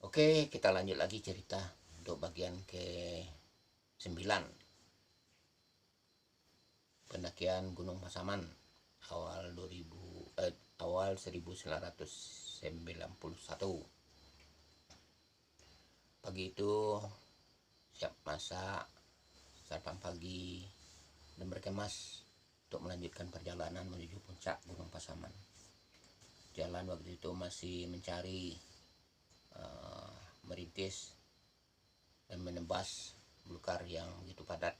Oke, kita lanjut lagi cerita untuk bagian ke 9. Pendakian Gunung Pasaman awal 1991. Pagi itu siap masak, sarapan pagi dan berkemas untuk melanjutkan perjalanan menuju puncak Gunung Pasaman. Jalan waktu itu masih mencari, merintis dan menebas belukar yang begitu padat.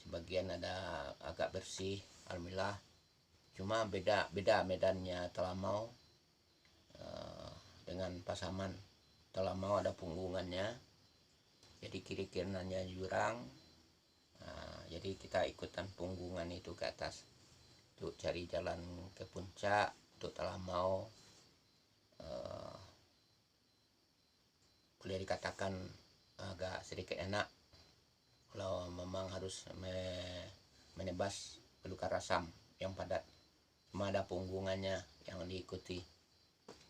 Sebagian ada agak bersih, alhamdulillah. Cuma beda medannya Talamau dengan Pasaman. Talamau ada punggungannya, jadi kiri kanannya jurang. Jadi kita ikutan punggungan itu ke atas untuk cari jalan ke puncak. Untuk Talamau boleh dikatakan agak sedikit enak kalau memang harus menebas belukar asam yang padat, cuma ada punggungannya yang diikuti.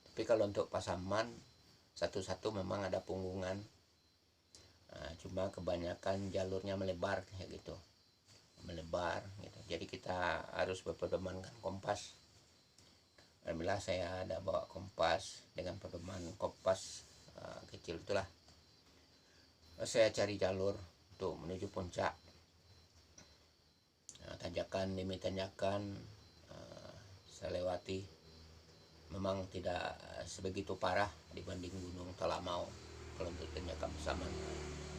Tapi kalau untuk Pasaman satu-satu memang ada punggungan, cuma kebanyakan jalurnya melebar kayak gitu, jadi kita harus berpedomankan kompas. Alhamdulillah saya ada bawa kompas dengan pedoman kompas kecil itulah. Saya cari jalur untuk menuju puncak. Tanjakan demi tanjakan saya lewati, memang tidak sebegitu parah dibanding Gunung Talamau kalau untuk tanjakan Pasaman.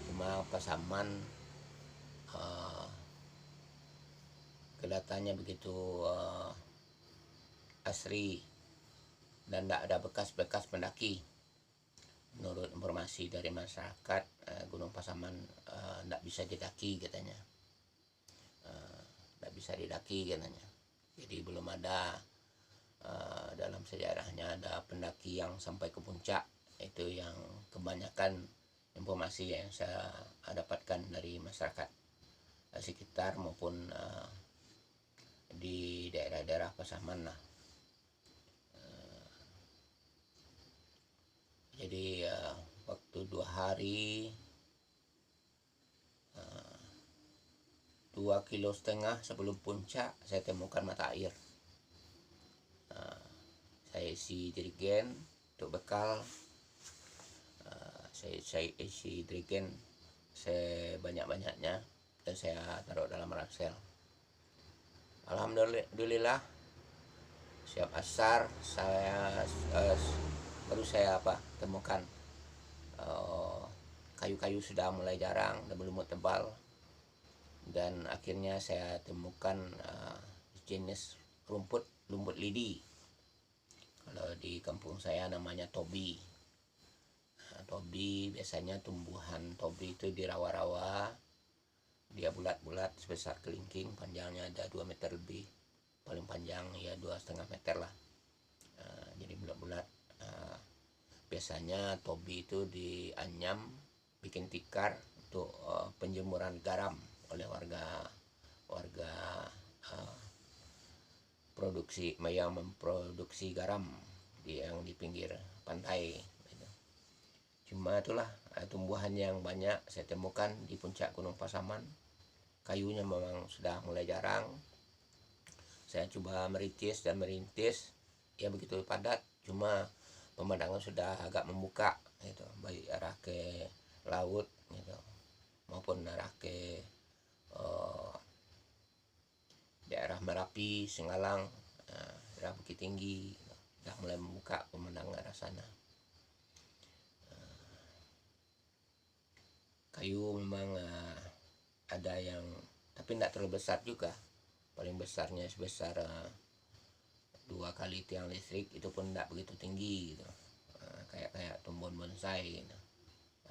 Cuma Pasaman kelihatannya begitu asri dan tidak ada bekas-bekas pendaki. Menurut informasi dari masyarakat, Gunung Pasaman tidak bisa didaki katanya. Jadi belum ada dalam sejarahnya ada pendaki yang sampai ke puncak. Itu yang kebanyakan informasi yang saya dapatkan dari masyarakat sekitar maupun di daerah-daerah Pasaman lah. Jadi waktu 2,5 kilo sebelum puncak saya temukan mata air. Saya isi jerigen untuk bekal. Saya isi jerigen sebanyak-banyaknya dan saya taruh dalam ransel. Alhamdulillah siap asar saya baru saya temukan kayu-kayu sudah mulai jarang dan berlumut tebal, dan akhirnya saya temukan jenis rumput lidi. Kalau di kampung saya namanya tobi. Tobi biasanya tumbuhan tobi itu di rawa-rawa, dia bulat-bulat sebesar kelingking, panjangnya ada 2 meter lebih, paling panjang ya 2,5 meter lah. Jadi bulat-bulat. Biasanya tobi itu dianyam, bikin tikar untuk penjemuran garam oleh warga produksi yang memproduksi garam yang di pinggir pantai. Cuma itulah tumbuhan yang banyak saya temukan di puncak Gunung Pasaman. Kayunya memang sudah mulai jarang. Saya coba merintis, ya begitu padat, cuma pemandangan sudah agak membuka gitu, baik arah ke laut gitu maupun arah ke daerah Merapi, Singgalang, daerah Bukit Tinggi, sudah mulai membuka pemandangan arah sana. Kayu memang ada yang, tapi tidak terlalu besar juga. Paling besarnya sebesar 2 kali tiang listrik, itu pun tidak begitu tinggi gitu. Kayak tumbuhan bonsai gitu.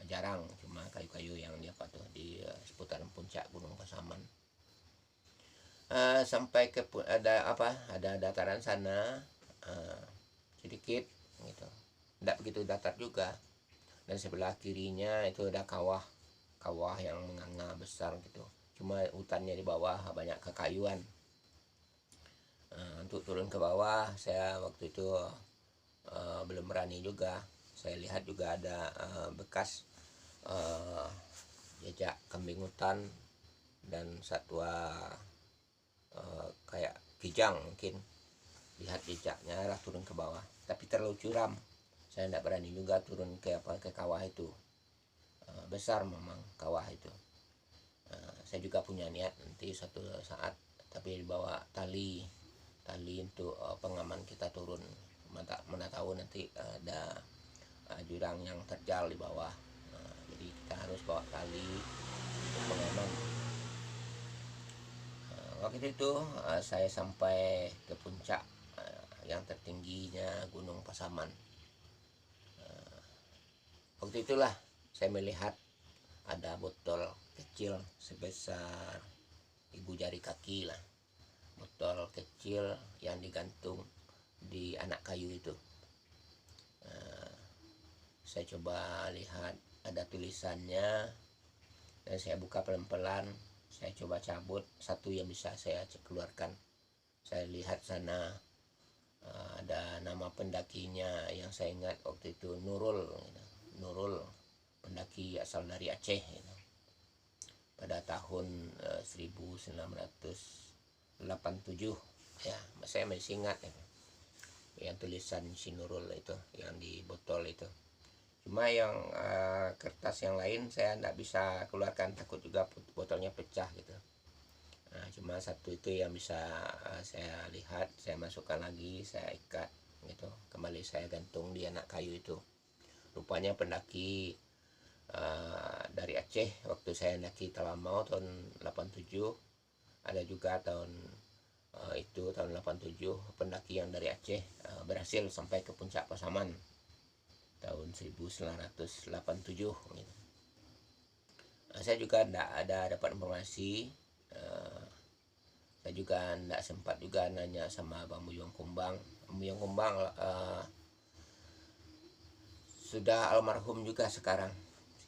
Jarang, cuma kayu-kayu yang di seputaran puncak Gunung Pasaman. Sampai ke ada dataran sana sedikit gitu, tidak begitu datar juga, dan sebelah kirinya itu ada kawah yang menganga besar gitu, cuma hutannya di bawah banyak kekayuan. Untuk turun ke bawah saya waktu itu belum berani juga. Saya lihat juga ada bekas jejak kambing hutan dan satwa kayak kijang mungkin. Lihat jejaknya lah turun ke bawah, tapi terlalu curam. Saya tidak berani juga turun ke kawah itu. Besar memang kawah itu. Saya juga punya niat nanti suatu saat, tapi dibawa tali untuk pengaman kita turun. Mana tahu nanti ada jurang yang terjal di bawah. Jadi kita harus bawa tali untuk pengaman. Waktu itu saya sampai ke puncak yang tertingginya Gunung Pasaman. Waktu itulah saya melihat ada botol kecil sebesar ibu jari kaki lah. Botol kecil yang digantung di anak kayu itu. Saya coba lihat ada tulisannya dan saya buka pelan-pelan. Saya coba cabut satu yang bisa saya keluarkan. Saya lihat sana ada nama pendakinya yang saya ingat waktu itu Nurul. Nurul, pendaki asal dari Aceh pada tahun 1987 ya, saya masih ingat yang tulisan si Nurul itu yang di botol itu. Cuma yang kertas yang lain saya tidak bisa keluarkan, takut juga botolnya pecah gitu. Cuma satu itu yang bisa saya lihat, saya masukkan lagi, saya ikat gitu, kembali saya gantung di anak kayu itu. Rupanya pendaki dari Aceh waktu saya naki Talamau tahun 87, ada juga tahun itu tahun 87 pendaki yang dari Aceh berhasil sampai ke puncak Pasaman tahun 1987 gitu. Saya juga tidak ada dapat informasi. Saya juga tidak sempat juga nanya sama Bang Muyong Kumbang. Muyong Kumbang sudah almarhum juga sekarang.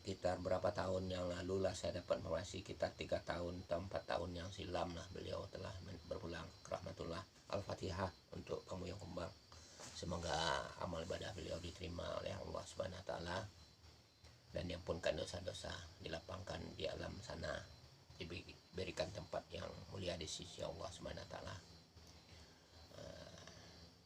Sekitar berapa tahun yang lalu lah saya dapat informasi, sekitar 3 tahun atau 4 tahun yang silam lah beliau telah berpulang ke rahmatullah. Al-Fatihah untuk Bang Muyong Kumbang. Semoga amal ibadah beliau diterima oleh Allah Subhanahu wa taala dan diampunkan dosa-dosa, dilapangkan di alam sana, diberikan tempat yang mulia di sisi Allah Subhanahu wa taala.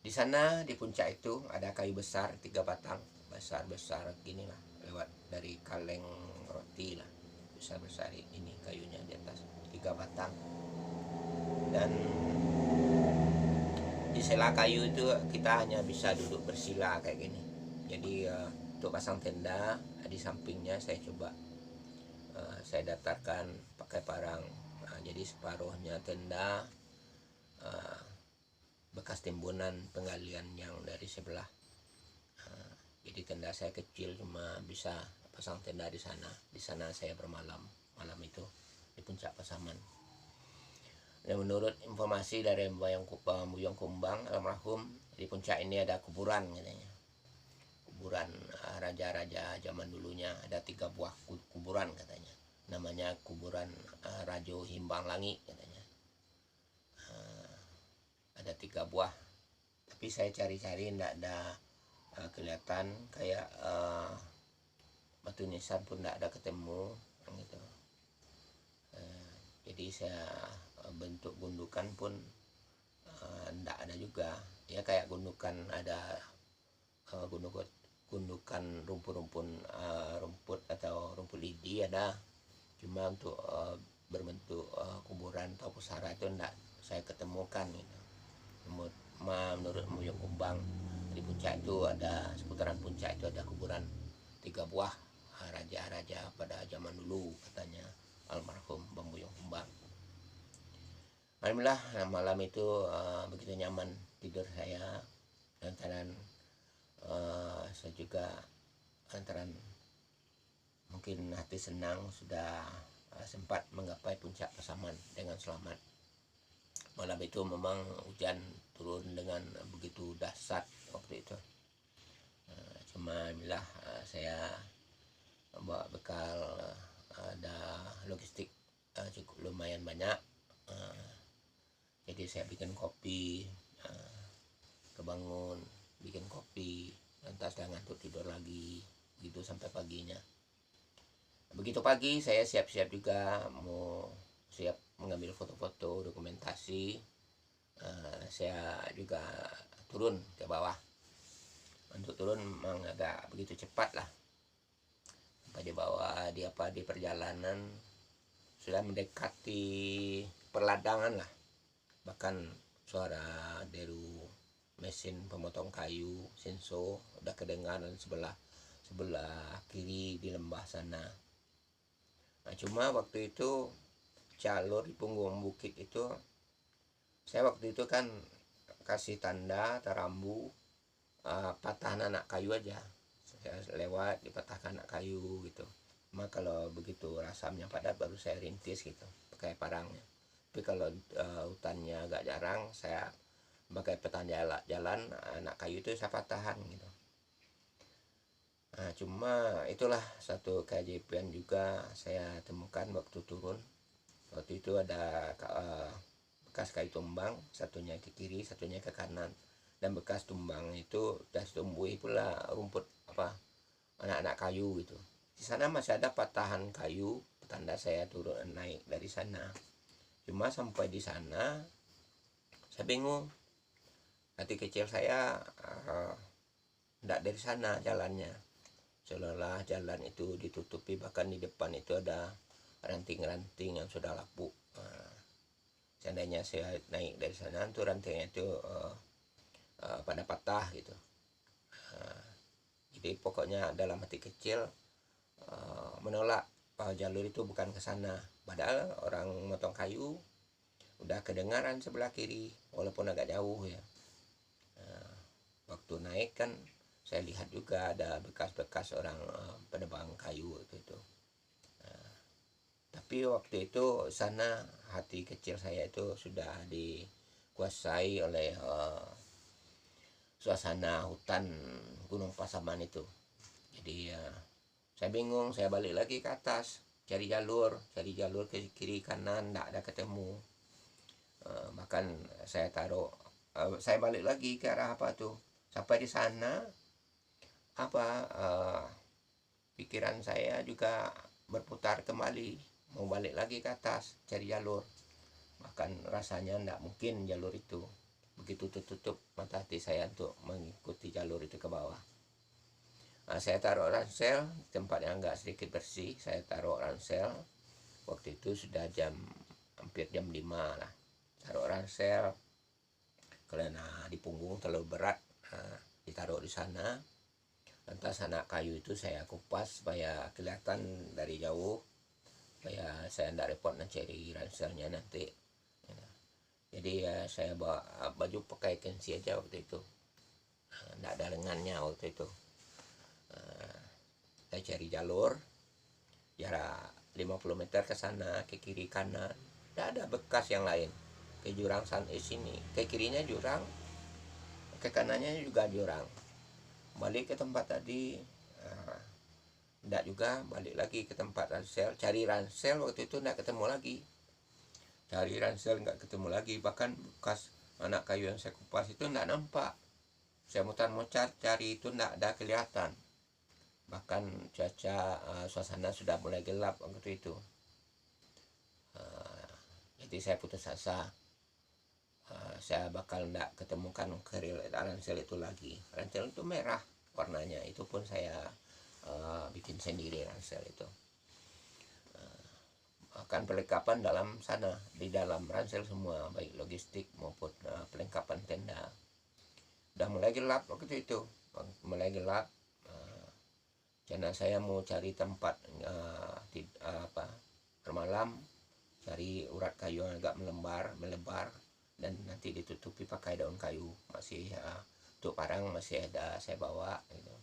Di sana di puncak itu ada kayu besar 3 batang, besar-besar gini lah, lewat dari kaleng roti lah, besar-besar ini kayunya di atas 3 batang. Dan di sela kayu itu kita hanya bisa duduk bersila kayak gini. Jadi untuk pasang tenda di sampingnya saya coba saya datarkan pakai parang. Jadi separuhnya tenda bekas timbunan penggalian yang dari sebelah. Jadi tenda saya kecil, cuma bisa pasang tenda di sana. Di sana saya bermalam malam itu di puncak Pasaman. Dan menurut informasi dari Mbak Muyong Kumbang almarhum, di puncak ini ada kuburan katanya. Kuburan raja-raja zaman dulunya, ada 3 buah kuburan katanya. Namanya kuburan Rajo Himbang Langi katanya. Ada 3 buah. Tapi saya cari-cari tidak ada kelihatan, kayak batu nisan pun tidak ada ketemu gitu. Jadi saya bentuk gundukan pun tidak ada juga. Ya kayak gundukan ada gundukan rumput atau rumput lidi ada. Cuma untuk berbentuk kuburan atau pusara itu tidak saya ketemukan gitu. Menurut Muyong Kumbang, di puncak itu ada, seputaran puncak itu ada kuburan 3 buah raja-raja pada zaman dulu katanya almarhum Bang Muyong Kumbang. Alhamdulillah malam itu begitu nyaman tidur saya, lantaran saya juga lantaran mungkin hati senang sudah sempat menggapai puncak Pasaman dengan selamat. Malam itu memang hujan turun dengan begitu dahsyat waktu itu. Cuma alhamdulillah saya bawa bekal, ada logistik cukup lumayan banyak. Jadi saya bikin kopi, kebangun bikin kopi, lantas dah ngantuk tidur lagi gitu sampai paginya. Begitu pagi saya siap-siap juga mau siap mengambil foto-foto dokumentasi. Saya juga turun ke bawah. Untuk turun memang agak begitu cepat lah. Sampai di bawah di perjalanan sudah mendekati perladangan lah. Bahkan suara deru mesin pemotong kayu senso udah kedengaran sebelah kiri di lembah sana. Nah, cuma waktu itu jalur di punggung bukit itu saya waktu itu kan kasih tanda tarambu patahan anak kayu aja. Saya lewat dipatahkan anak kayu gitu. Cuma kalau begitu rasamnya padat baru saya rintis gitu pakai parangnya. Tapi kalau hutannya agak jarang saya pakai petan jalan anak kayu itu saya patahan gitu. Nah, cuma itulah satu keajaiban juga saya temukan waktu turun. Waktu itu ada bekas kayu tumbang, satunya ke kiri, satunya ke kanan. Dan bekas tumbang itu sudah tumbuhi pula rumput anak-anak kayu gitu. Di sana masih ada patahan kayu, tanda saya turun naik dari sana. Cuma sampai di sana saya bingung. Hati kecil saya tidak dari sana jalannya. Seolah-olah jalan itu ditutupi, bahkan di depan itu ada ranting-ranting yang sudah lapuk. Seandainya saya naik dari sana, tuh rantingnya itu pada patah gitu. Jadi pokoknya dalam hati kecil menolak jalur itu bukan ke sana. Padahal orang motong kayu udah kedengaran sebelah kiri, walaupun agak jauh ya. Waktu naik kan saya lihat juga ada bekas-bekas orang penebang kayu itu. Tapi waktu itu sana hati kecil saya itu sudah dikuasai oleh suasana hutan Gunung Pasaman itu. Jadi saya bingung, saya balik lagi ke atas cari jalur ke kiri kanan, tidak ada ketemu. Bahkan saya saya balik lagi ke arah sampai di sana pikiran saya juga berputar kembali, mau balik lagi ke atas cari jalur. Bahkan rasanya tidak mungkin jalur itu, begitu tertutup mata hati saya untuk mengikuti jalur itu ke bawah. Saya taruh ransel tempat yang agak sedikit bersih. Saya taruh ransel waktu itu sudah hampir jam 5 lah. Taruh ransel karena di punggung terlalu berat, ditaruh di sana. Lantas anak kayu itu saya kupas supaya kelihatan dari jauh, supaya saya tidak repot mencari ranselnya nanti. Jadi saya bawa baju pakai kensi aja waktu itu, tidak ada lengannya waktu itu. Saya cari jalur jarak 50 meter ke sana, ke kiri kanan, tidak ada bekas yang lain. Ke jurang sini, ke kirinya jurang, ke kanannya juga jurang. Balik ke tempat tadi, tidak juga, balik lagi ke tempat ransel, cari ransel waktu itu tidak ketemu lagi. Cari ransel nggak ketemu lagi, bahkan bekas anak kayu yang saya kupas itu tidak nampak. Saya mutar-mutar cari itu tidak ada kelihatan. Bahkan cuaca suasana sudah mulai gelap waktu itu. Jadi saya putus asa. Saya bakal tidak ketemukan ransel itu lagi. Ransel itu merah warnanya, itu pun saya bikin sendiri ransel itu. Akan perlengkapan dalam sana, di dalam ransel semua, baik logistik maupun perlengkapan tenda. Udah mulai gelap waktu itu, mulai gelap. Karena saya mau cari tempat bermalam, cari urat kayu yang agak melebar dan nanti ditutupi pakai daun kayu. Masih untuk parang masih ada saya bawa gitu.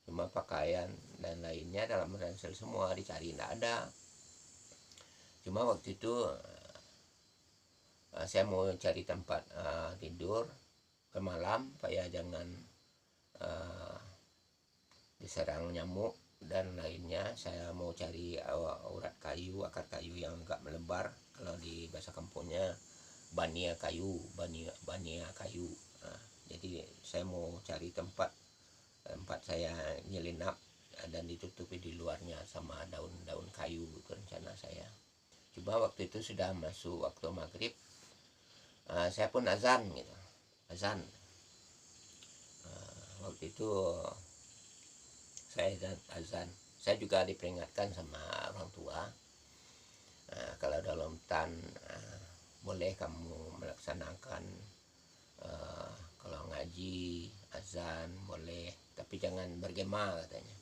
Cuma pakaian dan lainnya dalam ransel semua dicari, tidak ada. Cuma waktu itu saya mau cari tempat tidur bermalam supaya jangan diserang nyamuk dan lainnya. Saya mau cari urat kayu, akar kayu yang agak melebar, kalau di bahasa kampungnya bania kayu. Jadi saya mau cari tempat tempat saya nyelinap, dan ditutupi di luarnya sama daun-daun kayu, itu rencana saya. Cuma waktu itu sudah masuk waktu maghrib, saya pun azan gitu, azan. Waktu itu saya azan, saya juga diperingatkan sama orang tua, kalau dalam hutan boleh kamu melaksanakan, kalau ngaji azan boleh, tapi jangan bergema katanya.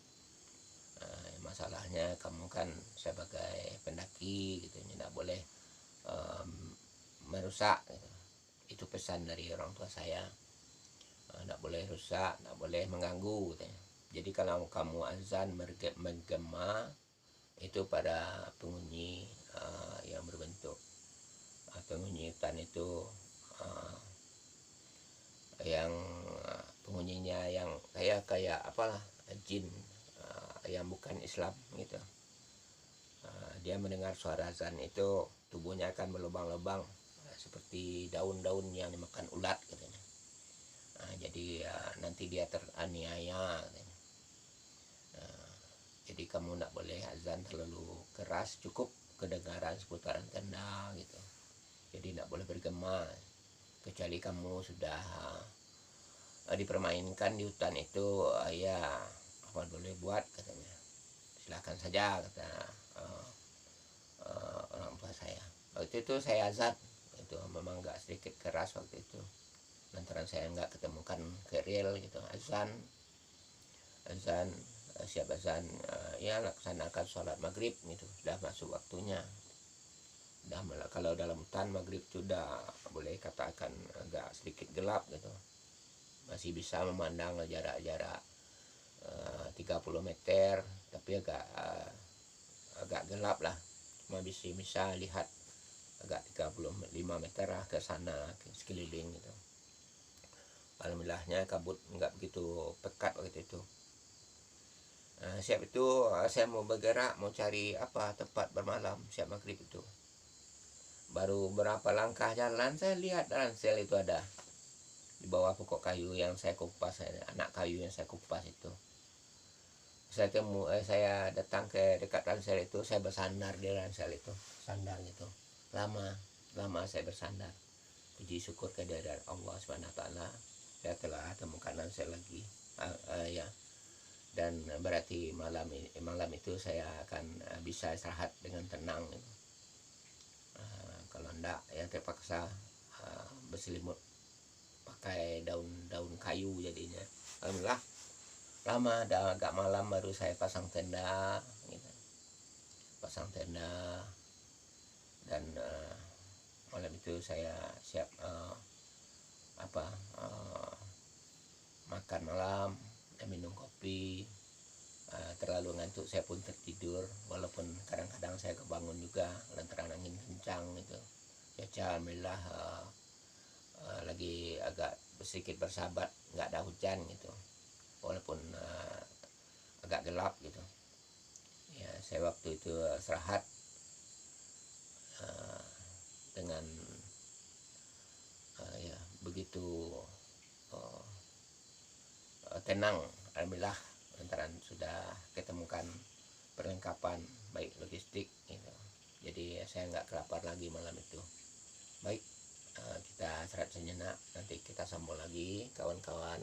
Masalahnya kamu kan sebagai pendaki gitu, tidak boleh merusak gitu. Itu pesan dari orang tua saya, tidak boleh rusak, tidak boleh mengganggu katanya. Jadi kalau kamu azan menggema, itu pada penghuni yang berbentuk penghuni hutan itu, yang penghuninya yang kayak apalah, jin, yang bukan Islam gitu. Dia mendengar suara azan itu tubuhnya akan berlubang-lubang, seperti daun-daun yang dimakan ulat katanya. Jadi nanti dia teraniaya katanya. Jadi kamu tidak boleh azan terlalu keras, cukup kedengaran seputaran tenda gitu. Jadi tidak boleh bergema, kecuali kamu sudah dipermainkan di hutan itu, ya apa boleh buat katanya, silakan saja kata orang tua saya. Waktu itu saya azan itu memang agak sedikit keras waktu itu, lantaran saya nggak ketemukan keril gitu. Azan siap azan, ya laksanakan sholat maghrib gitu, sudah masuk waktunya. Kalau dalam hutan maghrib sudah boleh katakan agak sedikit gelap gitu, masih bisa memandang jarak-jarak 30 meter, tapi agak gelap lah, cuma bisa lihat agak 35 meter lah ke sana, ke sekeliling gitu. Alhamdulillahnya kabut nggak begitu pekat waktu itu. Siap itu saya mau bergerak, mau cari tempat bermalam siap maghrib itu. Baru berapa langkah jalan, saya lihat ransel itu ada di bawah pokok kayu yang saya kupas, anak kayu yang saya kupas itu. Saya datang ke dekat ransel itu, saya bersandar di ransel itu, sandar gitu. Lama saya bersandar. Puji syukur kehadiran Allah Subhanahu wa taala, saya telah temukan ransel lagi. Ya. Dan berarti malam itu saya akan bisa istirahat dengan tenang gitu. Kalau enggak ya terpaksa berselimut pakai daun-daun kayu jadinya. Alhamdulillah lama, agak malam baru saya pasang tenda gitu. Dan malam itu saya siap makan malam dan minum kopi. Terlalu ngantuk saya pun tertidur, walaupun kadang-kadang saya kebangun juga lantaran angin kencang gitu. Cuaca alhamdulillah lagi agak sedikit bersahabat, nggak ada hujan gitu, walaupun agak gelap gitu. Ya saya waktu itu istirahat dengan ya begitu tenang, alhamdulillah, lantaran sudah ketemukan perlengkapan baik logistik gitu. Jadi saya nggak kelapar lagi malam itu. Baik, kita istirahat sejenak, nanti kita sambung lagi kawan-kawan.